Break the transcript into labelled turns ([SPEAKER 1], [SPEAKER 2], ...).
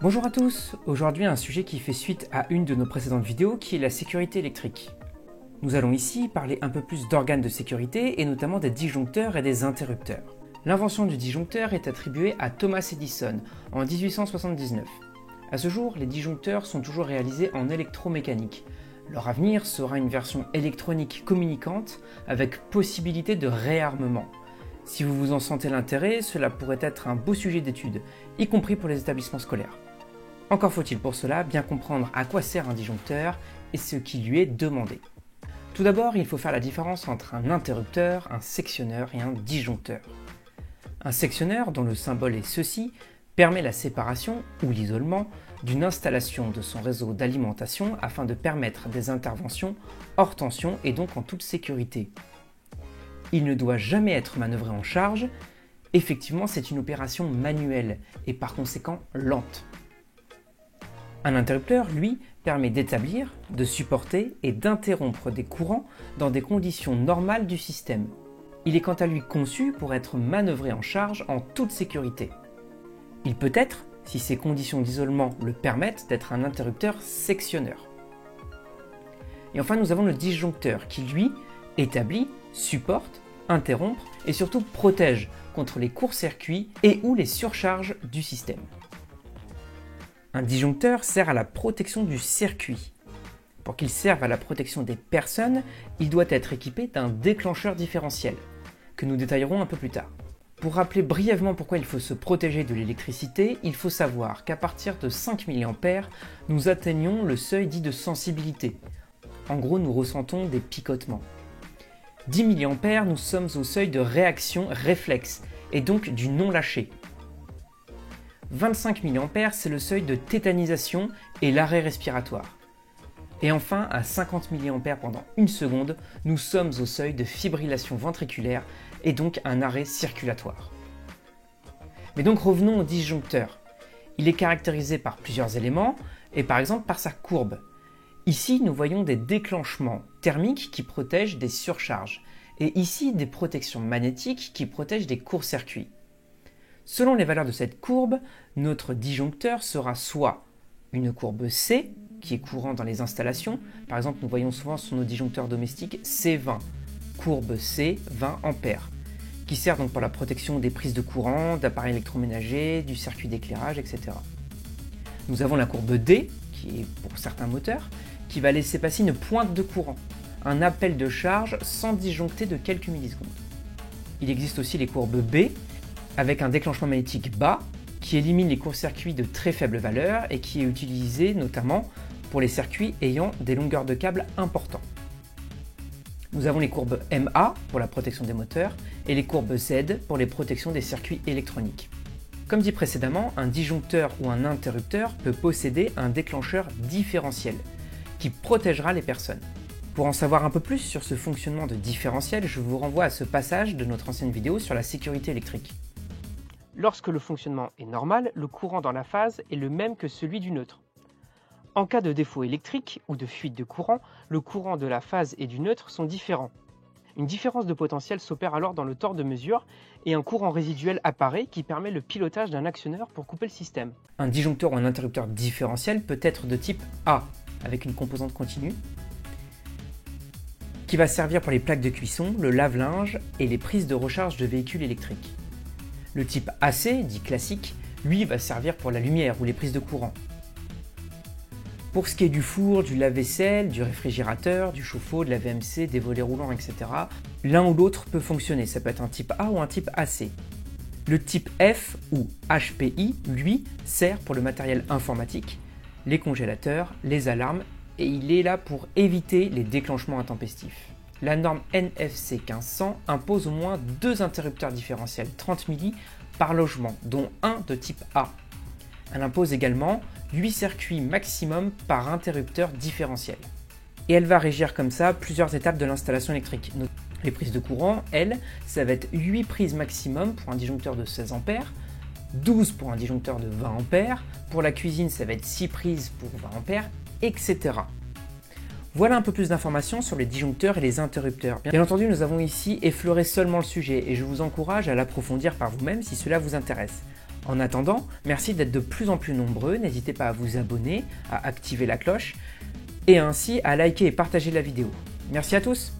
[SPEAKER 1] Bonjour à tous, aujourd'hui un sujet qui fait suite à une de nos précédentes vidéos qui est la sécurité électrique. Nous allons ici parler un peu plus d'organes de sécurité et notamment des disjoncteurs et des interrupteurs. L'invention du disjoncteur est attribuée à Thomas Edison en 1879. À ce jour, les disjoncteurs sont toujours réalisés en électromécanique. Leur avenir sera une version électronique communicante avec possibilité de réarmement. Si vous vous en sentez l'intérêt, cela pourrait être un beau sujet d'étude, y compris pour les établissements scolaires. Encore faut-il pour cela bien comprendre à quoi sert un disjoncteur et ce qui lui est demandé. Tout d'abord, il faut faire la différence entre un interrupteur, un sectionneur et un disjoncteur. Un sectionneur, dont le symbole est ceci, permet la séparation ou l'isolement d'une installation de son réseau d'alimentation afin de permettre des interventions hors tension et donc en toute sécurité. Il ne doit jamais être manœuvré en charge. Effectivement, c'est une opération manuelle et par conséquent lente. Un interrupteur, lui, permet d'établir, de supporter et d'interrompre des courants dans des conditions normales du système. Il est quant à lui conçu pour être manœuvré en charge en toute sécurité. Il peut être, si ces conditions d'isolement le permettent, d'être un interrupteur sectionneur. Et enfin, nous avons le disjoncteur qui, lui, établit, supporte, interrompt et surtout protège contre les courts-circuits et ou les surcharges du système. Un disjoncteur sert à la protection du circuit. Pour qu'il serve à la protection des personnes, il doit être équipé d'un déclencheur différentiel, que nous détaillerons un peu plus tard. Pour rappeler brièvement pourquoi il faut se protéger de l'électricité, il faut savoir qu'à partir de 5 mA, nous atteignons le seuil dit de sensibilité. En gros, nous ressentons des picotements. 10 mA, nous sommes au seuil de réaction réflexe, et donc du non-lâché. 25 mA, c'est le seuil de tétanisation et l'arrêt respiratoire. Et enfin, à 50 mA pendant une seconde, nous sommes au seuil de fibrillation ventriculaire et donc un arrêt circulatoire. Mais donc revenons au disjoncteur. Il est caractérisé par plusieurs éléments et par exemple par sa courbe. Ici, nous voyons des déclenchements thermiques qui protègent des surcharges et ici des protections magnétiques qui protègent des courts-circuits. Selon les valeurs de cette courbe, notre disjoncteur sera soit une courbe C, qui est courant dans les installations. Par exemple, nous voyons souvent sur nos disjoncteurs domestiques C20, courbe C, 20 A, qui sert donc pour la protection des prises de courant, d'appareils électroménagers, du circuit d'éclairage, etc. Nous avons la courbe D, qui est pour certains moteurs, qui va laisser passer une pointe de courant, un appel de charge sans disjoncter de quelques millisecondes. Il existe aussi les courbes B, avec un déclenchement magnétique bas qui élimine les courts-circuits de très faible valeur et qui est utilisé notamment pour les circuits ayant des longueurs de câble importantes. Nous avons les courbes MA pour la protection des moteurs et les courbes Z pour les protections des circuits électroniques. Comme dit précédemment, un disjoncteur ou un interrupteur peut posséder un déclencheur différentiel qui protégera les personnes. Pour en savoir un peu plus sur ce fonctionnement de différentiel, je vous renvoie à ce passage de notre ancienne vidéo sur la sécurité électrique. Lorsque le fonctionnement est normal, le courant dans la phase est le même que celui du neutre. En cas de défaut électrique ou de fuite de courant, le courant de la phase et du neutre sont différents. Une différence de potentiel s'opère alors dans le tore de mesure et un courant résiduel apparaît qui permet le pilotage d'un actionneur pour couper le système. Un disjoncteur ou un interrupteur différentiel peut être de type A, avec une composante continue, qui va servir pour les plaques de cuisson, le lave-linge et les prises de recharge de véhicules électriques. Le type AC, dit classique, lui va servir pour la lumière ou les prises de courant. Pour ce qui est du four, du lave-vaisselle, du réfrigérateur, du chauffe-eau, de la VMC, des volets roulants, etc., l'un ou l'autre peut fonctionner, ça peut être un type A ou un type AC. Le type F ou HPI, lui, sert pour le matériel informatique, les congélateurs, les alarmes, et il est là pour éviter les déclenchements intempestifs. La norme NFC 1500 impose au moins 2 interrupteurs différentiels 30 milli par logement, dont un de type A. Elle impose également 8 circuits maximum par interrupteur différentiel. Et elle va régir comme ça plusieurs étapes de l'installation électrique. Les prises de courant, elles, ça va être 8 prises maximum pour un disjoncteur de 16 A, 12 pour un disjoncteur de 20 A, pour la cuisine, ça va être 6 prises pour 20 A, etc. Voilà un peu plus d'informations sur les disjoncteurs et les interrupteurs. Bien entendu, nous avons ici effleuré seulement le sujet et je vous encourage à l'approfondir par vous-même si cela vous intéresse. En attendant, merci d'être de plus en plus nombreux, n'hésitez pas à vous abonner, à activer la cloche et ainsi à liker et partager la vidéo. Merci à tous!